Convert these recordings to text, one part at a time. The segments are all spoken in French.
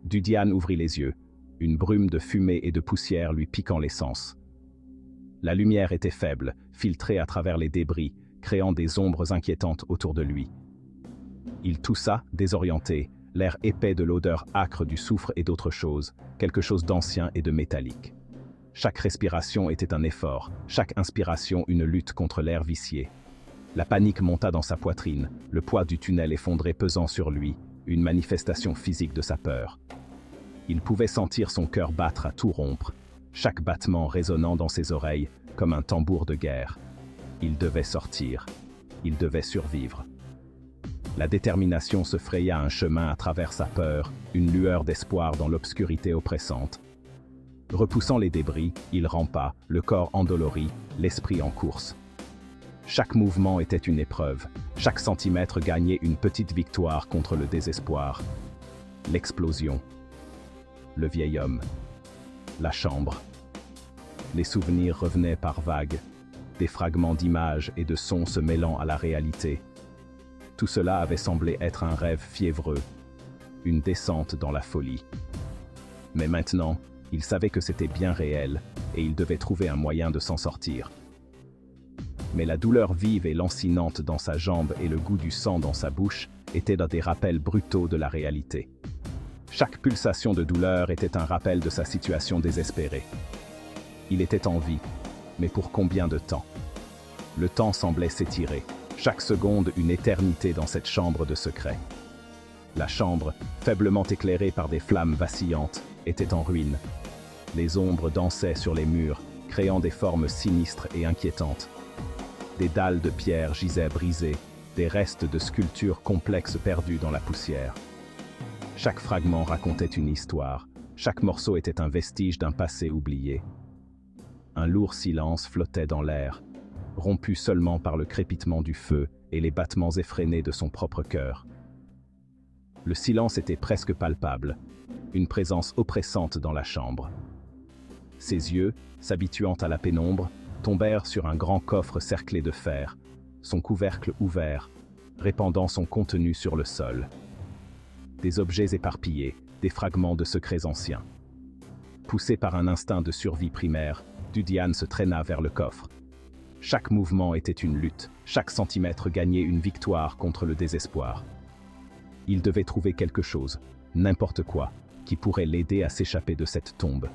Dudiane ouvrit les yeux, une brume de fumée et de poussière lui piquant les sens. La lumière était faible, filtrée à travers les débris, créant des ombres inquiétantes autour de lui. Il toussa, désorienté, l'air épais de l'odeur âcre du soufre et d'autre chose, quelque chose d'ancien et de métallique. Chaque respiration était un effort, chaque inspiration une lutte contre l'air vicié. La panique monta dans sa poitrine, le poids du tunnel effondré pesant sur lui, une manifestation physique de sa peur. Il pouvait sentir son cœur battre à tout rompre, chaque battement résonnant dans ses oreilles comme un tambour de guerre. Il devait sortir, il devait survivre. La détermination se fraya un chemin à travers sa peur, une lueur d'espoir dans l'obscurité oppressante. Repoussant les débris, il rampa, le corps endolori, l'esprit en course. Chaque mouvement était une épreuve, chaque centimètre gagnait une petite victoire contre le désespoir. L'explosion. Le vieil homme. La chambre. Les souvenirs revenaient par vagues, des fragments d'images et de sons se mêlant à la réalité. Tout cela avait semblé être un rêve fiévreux, une descente dans la folie. Mais maintenant, il savait que c'était bien réel, et il devait trouver un moyen de s'en sortir. Mais la douleur vive et lancinante dans sa jambe et le goût du sang dans sa bouche étaient des rappels brutaux de la réalité. Chaque pulsation de douleur était un rappel de sa situation désespérée. Il était en vie, mais pour combien de temps? Le temps semblait s'étirer, chaque seconde une éternité dans cette chambre de secret. La chambre, faiblement éclairée par des flammes vacillantes, était en ruine. Les ombres dansaient sur les murs, créant des formes sinistres et inquiétantes. Des dalles de pierre gisaient brisées, des restes de sculptures complexes perdus dans la poussière. Chaque fragment racontait une histoire, chaque morceau était un vestige d'un passé oublié. Un lourd silence flottait dans l'air, rompu seulement par le crépitement du feu et les battements effrénés de son propre cœur. Le silence était presque palpable, une présence oppressante dans la chambre. Ses yeux, s'habituant à la pénombre, tombèrent sur un grand coffre cerclé de fer, son couvercle ouvert, répandant son contenu sur le sol. Des objets éparpillés, des fragments de secrets anciens. Poussé par un instinct de survie primaire, Dudiane se traîna vers le coffre. Chaque mouvement était une lutte, chaque centimètre gagnait une victoire contre le désespoir. Il devait trouver quelque chose, n'importe quoi, qui pourrait l'aider à s'échapper de cette tombe.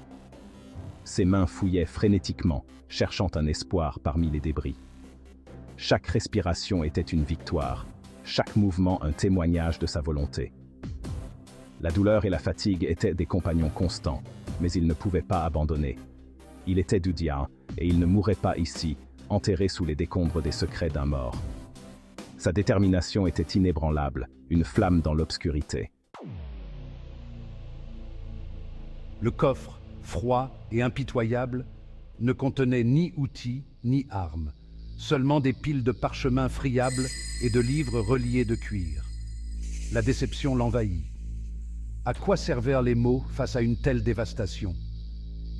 Ses mains fouillaient frénétiquement, cherchant un espoir parmi les débris. Chaque respiration était une victoire, chaque mouvement un témoignage de sa volonté. La douleur et la fatigue étaient des compagnons constants, mais il ne pouvait pas abandonner. Il était Dudiane, et il ne mourrait pas ici, enterré sous les décombres des secrets d'un mort. Sa détermination était inébranlable, une flamme dans l'obscurité. Le coffre, froid et impitoyable, ne contenait ni outils ni armes, seulement des piles de parchemins friables et de livres reliés de cuir. La déception l'envahit. À quoi servirent les mots face à une telle dévastation?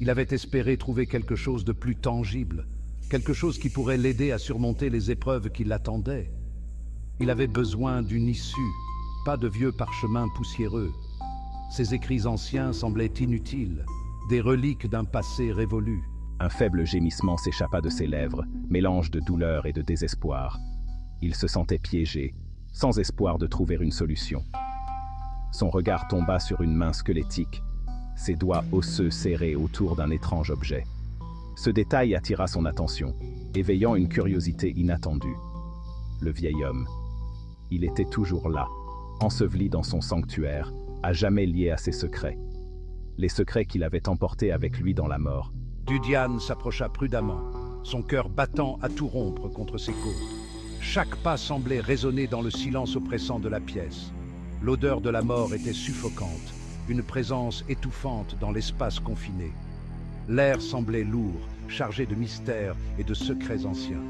Il avait espéré trouver quelque chose de plus tangible, quelque chose qui pourrait l'aider à surmonter les épreuves qui l'attendaient. Il avait besoin d'une issue, pas de vieux parchemins poussiéreux. Ses écrits anciens semblaient inutiles, des reliques d'un passé révolu. Un faible gémissement s'échappa de ses lèvres, mélange de douleur et de désespoir. Il se sentait piégé, sans espoir de trouver une solution. Son regard tomba sur une main squelettique, ses doigts osseux serrés autour d'un étrange objet. Ce détail attira son attention, éveillant une curiosité inattendue. Le vieil homme. Il était toujours là, enseveli dans son sanctuaire, à jamais lié à ses secrets. Les secrets qu'il avait emportés avec lui dans la mort. Dudiane s'approcha prudemment, son cœur battant à tout rompre contre ses côtes. Chaque pas semblait résonner dans le silence oppressant de la pièce. L'odeur de la mort était suffocante, une présence étouffante dans l'espace confiné. L'air semblait lourd, chargé de mystères et de secrets anciens.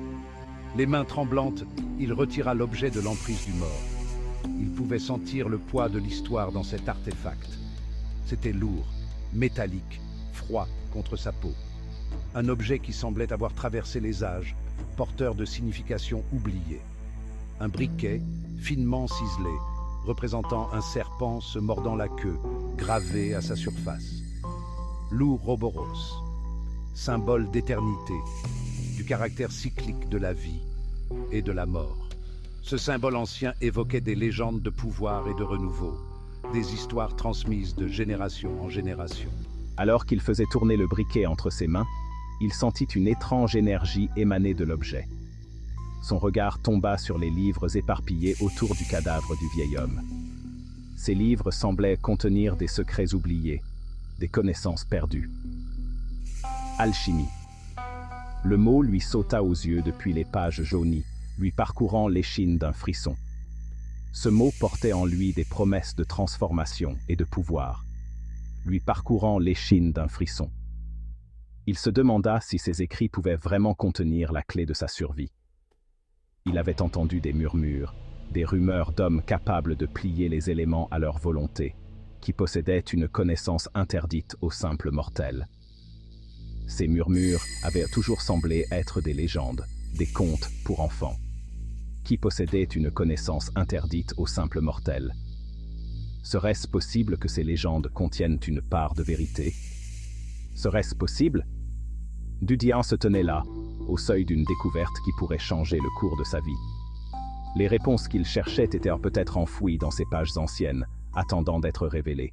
Les mains tremblantes, il retira l'objet de l'emprise du mort. Il pouvait sentir le poids de l'histoire dans cet artefact. C'était lourd, métallique, froid contre sa peau. Un objet qui semblait avoir traversé les âges, porteur de significations oubliées. Un briquet, finement ciselé, représentant un serpent se mordant la queue, gravé à sa surface. L'Ouroboros, symbole d'éternité, du caractère cyclique de la vie et de la mort. Ce symbole ancien évoquait des légendes de pouvoir et de renouveau, des histoires transmises de génération en génération. Alors qu'il faisait tourner le briquet entre ses mains, il sentit une étrange énergie émaner de l'objet. Son regard tomba sur les livres éparpillés autour du cadavre du vieil homme. Ces livres semblaient contenir des secrets oubliés, des connaissances perdues. Alchimie. Le mot lui sauta aux yeux depuis les pages jaunies, lui parcourant l'échine d'un frisson. Ce mot portait en lui des promesses de transformation et de pouvoir, lui parcourant l'échine d'un frisson. Il se demanda si ces écrits pouvaient vraiment contenir la clé de sa survie. Il avait entendu des murmures, des rumeurs d'hommes capables de plier les éléments à leur volonté, qui possédaient une connaissance interdite aux simples mortels. Ces murmures avaient toujours semblé être des légendes, des contes pour enfants. Qui possédait une connaissance interdite aux simples mortels? Serait-ce possible que ces légendes contiennent une part de vérité? Serait-ce possible? Dudian se tenait là, au seuil d'une découverte qui pourrait changer le cours de sa vie. Les réponses qu'il cherchait étaient peut-être enfouies dans ces pages anciennes, attendant d'être révélées.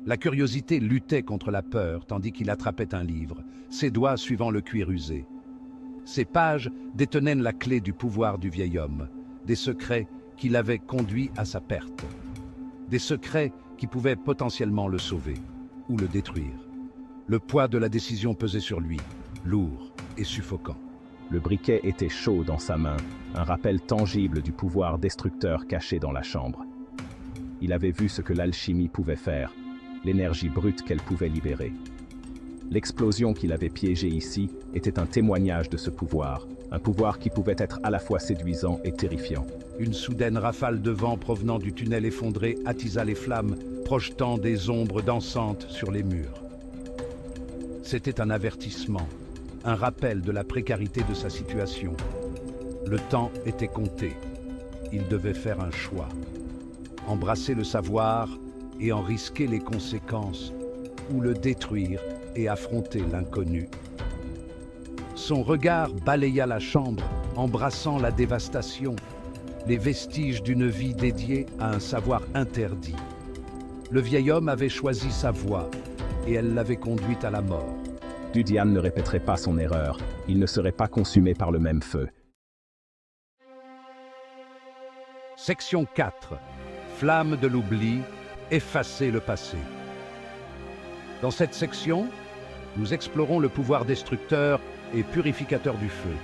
La curiosité luttait contre la peur tandis qu'il attrapait un livre, ses doigts suivant le cuir usé. Ces pages détenaient la clé du pouvoir du vieil homme, des secrets qui l'avaient conduit à sa perte. Des secrets qui pouvaient potentiellement le sauver ou le détruire. Le poids de la décision pesait sur lui, lourd et suffocant. Le briquet était chaud dans sa main, un rappel tangible du pouvoir destructeur caché dans la chambre. Il avait vu ce que l'alchimie pouvait faire, l'énergie brute qu'elle pouvait libérer. L'explosion qu'il avait piégée ici était un témoignage de ce pouvoir, un pouvoir qui pouvait être à la fois séduisant et terrifiant. Une soudaine rafale de vent provenant du tunnel effondré attisa les flammes, projetant des ombres dansantes sur les murs. C'était un avertissement, un rappel de la précarité de sa situation. Le temps était compté. Il devait faire un choix. Embrasser le savoir et en risquer les conséquences, ou le détruire et affronter l'inconnu. Son regard balaya la chambre, embrassant la dévastation, les vestiges d'une vie dédiée à un savoir interdit. Le vieil homme avait choisi sa voie, et elle l'avait conduite à la mort. Dudian ne répéterait pas son erreur, il ne serait pas consumé par le même feu. Section 4. Flamme de l'oubli, effacer le passé. Dans cette section, nous explorons le pouvoir destructeur et purificateur du feu,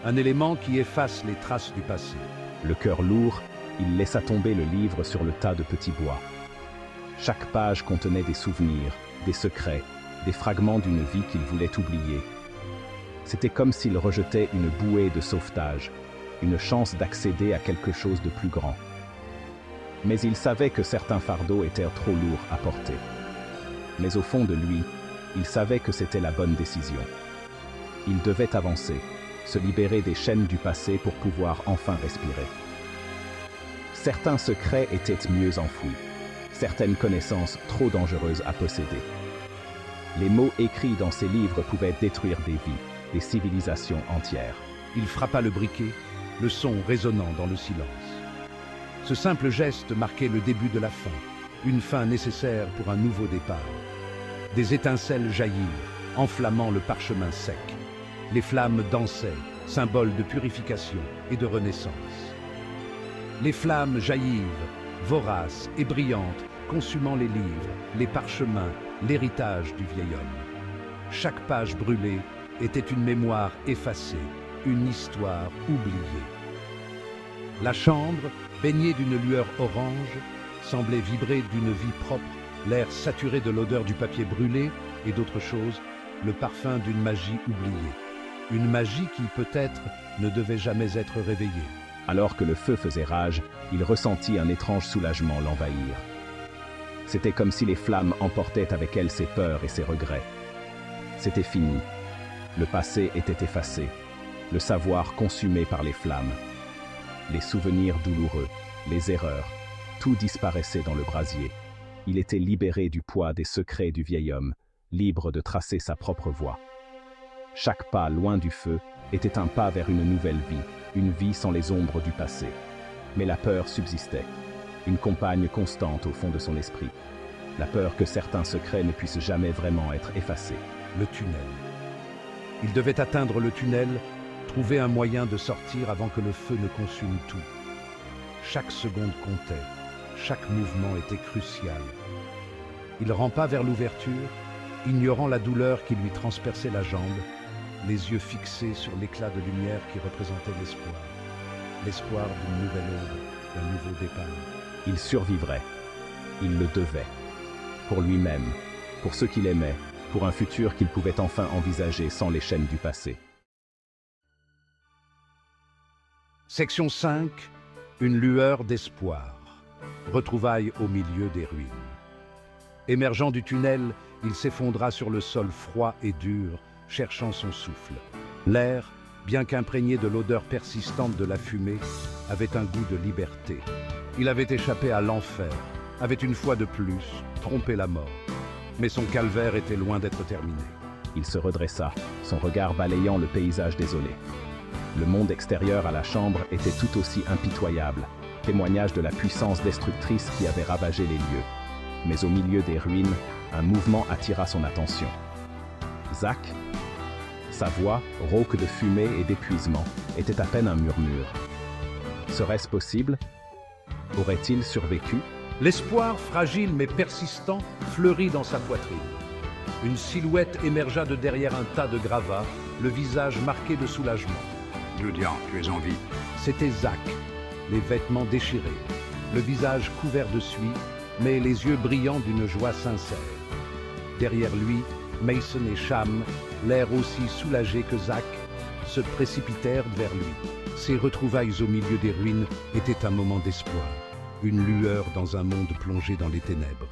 un élément qui efface les traces du passé. Le cœur lourd, il laissa tomber le livre sur le tas de petits bois. Chaque page contenait des souvenirs, des secrets, des fragments d'une vie qu'il voulait oublier. C'était comme s'il rejetait une bouée de sauvetage, une chance d'accéder à quelque chose de plus grand. Mais il savait que certains fardeaux étaient trop lourds à porter. Mais au fond de lui, il savait que c'était la bonne décision. Il devait avancer, se libérer des chaînes du passé pour pouvoir enfin respirer. Certains secrets étaient mieux enfouis, certaines connaissances trop dangereuses à posséder. Les mots écrits dans ces livres pouvaient détruire des vies, des civilisations entières. Il frappa le briquet, le son résonnant dans le silence. Ce simple geste marquait le début de la fin, une fin nécessaire pour un nouveau départ. Des étincelles jaillirent, enflammant le parchemin sec. Les flammes dansaient, symbole de purification et de renaissance. Les flammes jaillirent, voraces et brillantes, consumant les livres, les parchemins, l'héritage du vieil homme. Chaque page brûlée était une mémoire effacée, une histoire oubliée. La chambre, baignée d'une lueur orange, semblait vibrer d'une vie propre, l'air saturé de l'odeur du papier brûlé et d'autres choses, le parfum d'une magie oubliée. Une magie qui, peut-être, ne devait jamais être réveillée. Alors que le feu faisait rage, il ressentit un étrange soulagement l'envahir. C'était comme si les flammes emportaient avec elles ses peurs et ses regrets. C'était fini. Le passé était effacé, le savoir consumé par les flammes. Les souvenirs douloureux, les erreurs, tout disparaissait dans le brasier. Il était libéré du poids des secrets du vieil homme, libre de tracer sa propre voie. Chaque pas loin du feu était un pas vers une nouvelle vie, une vie sans les ombres du passé. Mais la peur subsistait, une compagne constante au fond de son esprit. La peur que certains secrets ne puissent jamais vraiment être effacés. Le tunnel. Il devait atteindre le tunnel, trouver un moyen de sortir avant que le feu ne consume tout. Chaque seconde comptait, chaque mouvement était crucial. Il rampa vers l'ouverture, ignorant la douleur qui lui transperçait la jambe, les yeux fixés sur l'éclat de lumière qui représentait l'espoir. L'espoir d'une nouvelle aube, d'un nouveau départ. Il survivrait. Il le devait. Pour lui-même, pour ceux qu'il aimait, pour un futur qu'il pouvait enfin envisager sans les chaînes du passé. Section 5. Une lueur d'espoir. Retrouvailles au milieu des ruines. Émergeant du tunnel, il s'effondra sur le sol froid et dur, cherchant son souffle. L'air, bien qu'imprégné de l'odeur persistante de la fumée, avait un goût de liberté. Il avait échappé à l'enfer, avait une fois de plus trompé la mort. Mais son calvaire était loin d'être terminé. Il se redressa, son regard balayant le paysage désolé. Le monde extérieur à la chambre était tout aussi impitoyable, témoignage de la puissance destructrice qui avait ravagé les lieux. Mais au milieu des ruines, un mouvement attira son attention. Zach, sa voix, rauque de fumée et d'épuisement, était à peine un murmure. Serait-ce possible? Aurait-il survécu? L'espoir, fragile mais persistant, fleurit dans sa poitrine. Une silhouette émergea de derrière un tas de gravats, le visage marqué de soulagement. Julian, tu es en vie. C'était Zach, les vêtements déchirés, le visage couvert de suie, mais les yeux brillants d'une joie sincère. Derrière lui, Mason et Cham, l'air aussi soulagés que Zach, se précipitèrent vers lui. Ces retrouvailles au milieu des ruines étaient un moment d'espoir, une lueur dans un monde plongé dans les ténèbres.